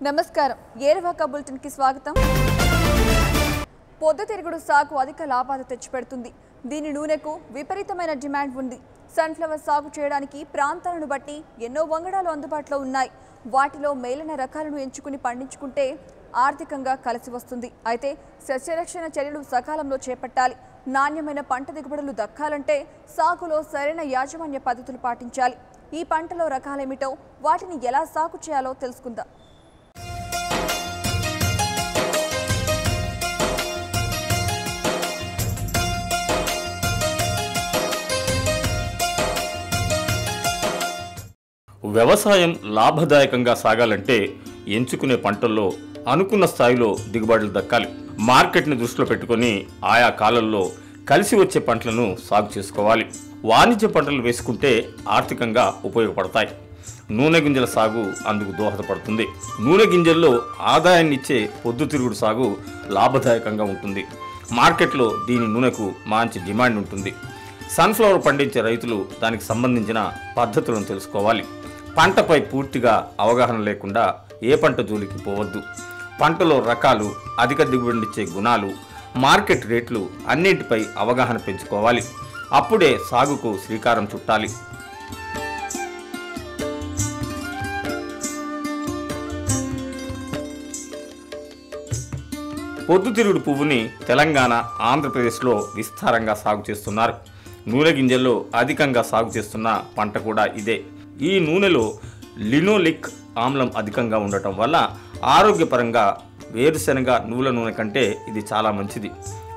నమస్కారం ఏరవాక బులెటిన్ కి స్వాగతం. పొద్దుతిరుగుడు సాగు అధిక లాభాలు తెచ్చిపెడుతుంది. దీని నూనెకు విపరీతమైన డిమాండ్ ఉంది. సన్ఫ్లవర్ సాగు చేయడానికి ప్రాంతాలను బట్టి ఎన్నో వంగడాలు అందుబాటులో ఉన్నాయి. వాటిలో మేలైన రకాలను ఎంచుకుని పండించుకుంటే ఆర్థికంగా కలిసి వస్తుంది. అయితే సస్యరక్షణ చర్యలు సకాలంలో చేపట్టాలి. నాణ్యమైన పంట దిగుబడులు దక్కాలంటే సాగులో సరైన యాజమాన్య పద్ధతులు పాటించాలి. ఈ పంటలో రకాలేమిటో వాటిని ఎలా సాగు చేయాలో తెలుసుకుందాం. వ్యవసాయం లాభదాయకంగా సాగాలంటే ఎంచుకునే పంటల్లో అనుకున్న స్థాయిలో దిగుబడులు దక్కాలి. మార్కెట్ని దృష్టిలో పెట్టుకొని ఆయా కాలంలో కలిసి వచ్చే పంటలను సాగు చేసుకోవాలి. వాణిజ్య పంటలు వేసుకుంటే ఆర్థికంగా ఉపయోగపడతాయి. నూనె గింజల సాగు అందుకు దోహదపడుతుంది. నూనె గింజల్లో ఆదాయాన్నిచ్చే పొద్దుతిరుగుడు సాగు లాభదాయకంగా ఉంటుంది. మార్కెట్లో దీని నూనెకు మంచి డిమాండ్ ఉంటుంది. సన్ఫ్లవర్ పండించే రైతులు దానికి సంబంధించిన పద్ధతులను తెలుసుకోవాలి. పంటపై పూర్తిగా అవగాహన లేకుండా ఏ పంట జోలికి పోవద్దు. పంటలో రకాలు, అధిక దిగుబడినిచ్చే గుణాలు, మార్కెట్ రేట్లు అన్నింటిపై అవగాహన పెంచుకోవాలి. అప్పుడే సాగుకు శ్రీకారం చుట్టాలి. పొద్దుతిరుగుడు పువ్వుని తెలంగాణ, ఆంధ్రప్రదేశ్లో విస్తారంగా సాగు చేస్తున్నారు. నూనె గింజల్లో అధికంగా సాగు చేస్తున్న పంట కూడా ఇదే. ఈ నూనెలో లినోలిక్ ఆమ్లం అధికంగా ఉండటం వల్ల ఆరోగ్యపరంగా వేరుశెనగ నువ్వుల నూనె కంటే ఇది చాలా మంచిది.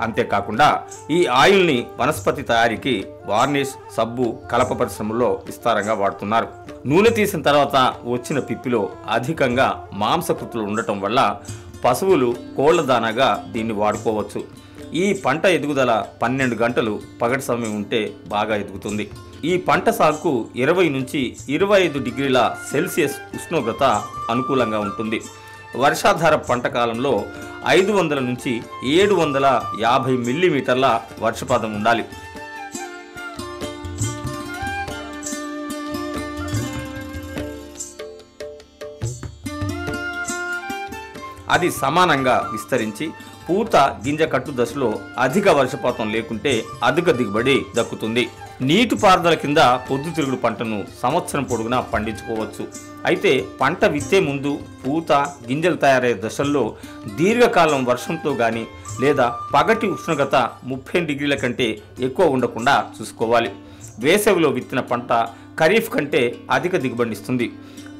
అంతేకాకుండా ఈ ఆయిల్ని వనస్పతి తయారీకి వార్నిష్, సబ్బు, కలప పరిశ్రమల్లో విస్తారంగా వాడుతున్నారు. నూనె తీసిన తర్వాత వచ్చిన పిప్పిలో అధికంగా మాంసకృతులు ఉండటం వల్ల పశువులు, కోళ్ల దానాగా దీన్ని వాడుకోవచ్చు. ఈ పంట ఎదుగుదల 12 గంటలు పగటి సమయం ఉంటే బాగా ఎదుగుతుంది. ఈ పంట సాగుకు 20 నుంచి 25 డిగ్రీల సెల్సియస్ ఉష్ణోగ్రత అనుకూలంగా ఉంటుంది. వర్షాధార పంట కాలంలో 500 నుంచి 750 మిల్లీమీటర్ల వర్షపాతం ఉండాలి. అది సమానంగా విస్తరించి పూత గింజ కట్టు దశలో అధిక వర్షపాతం లేకుంటే అధిక దిగుబడి దక్కుతుంది. నీటిపారుదల కింద పొద్దుతిరుగుడు పంటను సంవత్సరం పొడుగునా పండించుకోవచ్చు. అయితే పంట విత్తే ముందు పూత గింజలు తయారయ్యే దశల్లో దీర్ఘకాలం వర్షంతో గాని లేదా పగటి ఉష్ణోగ్రత 30 డిగ్రీల కంటే ఎక్కువ ఉండకుండా చూసుకోవాలి. వేసవిలో విత్తిన పంట ఖరీఫ్ కంటే అధిక దిగుబడినిస్తుంది.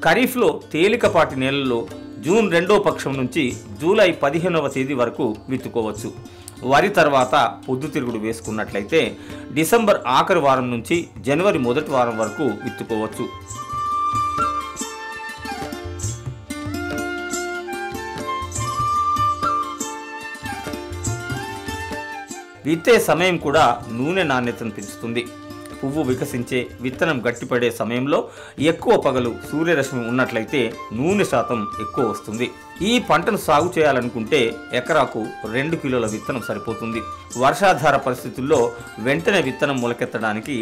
ఖరీఫ్లో తేలికపాటి నేలల్లో జూన్ 2వ పక్షం నుంచి జూలై 15వ తేదీ వరకు విత్తుకోవచ్చు. వరి తర్వాత పొద్దుతిరుగుడు వేసుకున్నట్లయితే డిసెంబర్ ఆఖరి వారం నుంచి జనవరి మొదటి వారం వరకు విత్తుకోవచ్చు. విత్తే సమయం కూడా నూనె నాణ్యతను పెంచుతుంది. పువ్వు వికసించే, విత్తనం గట్టిపడే సమయంలో ఎక్కువ పగలు సూర్యరశ్మి ఉన్నట్లయితే నూనె శాతం ఎక్కువ వస్తుంది. ఈ పంటను సాగు చేయాలనుకుంటే ఎకరాకు 2 కిలోల విత్తనం సరిపోతుంది. వర్షాధార పరిస్థితుల్లో వెంటనే విత్తనం మొలకెత్తడానికి,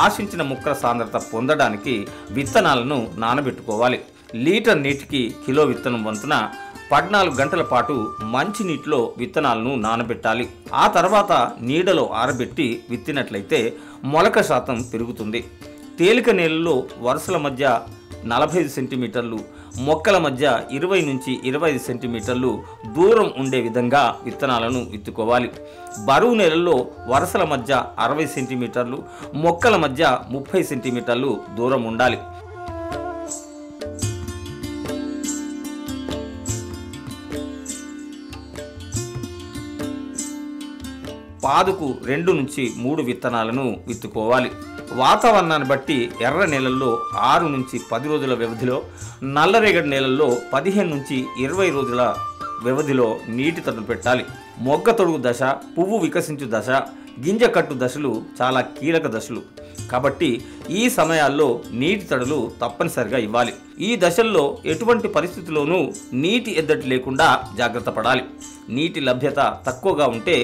ఆశించిన మొక్కల సాంద్రత పొందడానికి విత్తనాలను నానబెట్టుకోవాలి. లీటర్ నీటికి కిలో విత్తనం వంతున 14 గంటల పాటు మంచి నీటిలో విత్తనాలను నానబెట్టాలి. ఆ తర్వాత నీడలో ఆరబెట్టి విత్తినట్లయితే మొలక శాతం పెరుగుతుంది. తేలిక నేలలో వరుసల మధ్య 45 సెంటీమీటర్లు, మొక్కల మధ్య 20 నుంచి 25 సెంటీమీటర్లు దూరం ఉండే విధంగా విత్తనాలను విత్తుకోవాలి. బరువు నేలల్లో వరుసల మధ్య 60 సెంటీమీటర్లు, మొక్కల మధ్య 30 సెంటీమీటర్లు దూరం ఉండాలి. పాదుకు 2 నుంచి 3 విత్తనాలను విత్తుకోవాలి. వాతావరణాన్ని బట్టి ఎర్ర నేలల్లో 6 నుంచి 10 రోజుల వ్యవధిలో, నల్లరేగడి నేలల్లో 15 నుంచి 20 రోజుల వ్యవధిలో నీటి తడులు పెట్టాలి. మొగ్గ తొడుగు దశ, పువ్వు వికసించు దశ, గింజ కట్టు దశలు చాలా కీలక దశలు. కాబట్టి ఈ సమయాల్లో నీటి తడులు తప్పనిసరిగా ఇవ్వాలి. ఈ దశల్లో ఎటువంటి పరిస్థితుల్లోనూ నీటి ఎద్దడి లేకుండా జాగ్రత్త పడాలి. నీటి లభ్యత తక్కువగా ఉంటే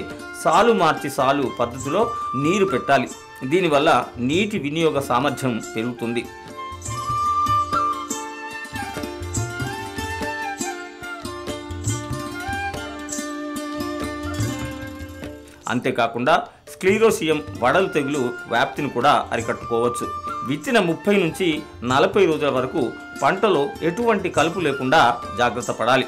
సాలు మార్చి సాలు పద్ధతిలో నీరు పెట్టాలి. దీనివల్ల నీటి వినియోగ సామర్థ్యం పెరుగుతుంది. అంతేకాకుండా స్క్లీరోసియం వడలు తెగులు వ్యాప్తిని కూడా అరికట్టుకోవచ్చు. విత్తిన 30 నుంచి 40 రోజుల వరకు పంటలో ఎటువంటి కలుపు లేకుండా జాగ్రత్త పడాలి.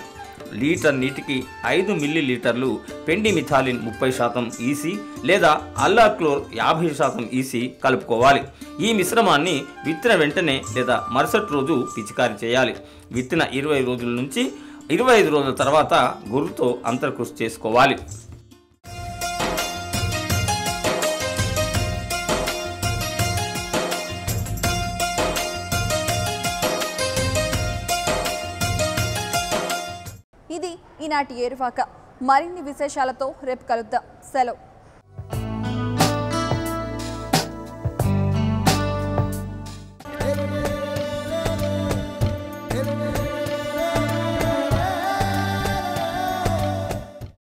లీటర్ నీటికి 5 మిల్లీలీటర్లు పెండిమిథాలిన్ 30% ఈసీ లేదా అల్లాక్లోర్ 50% ఈసీ కలుపుకోవాలి. ఈ మిశ్రమాన్ని విత్తిన వెంటనే లేదా మరుసటి రోజు పిచికారీ చేయాలి. విత్తిన 20 రోజుల నుంచి 25 రోజుల తర్వాత గొర్రుతో అంతర్కృషి చేసుకోవాలి. ఇది ఈనాటి ఏరువాక. మరిన్ని విశేషాలతో రేపు కలుద్దాం. సెలవు. Hey,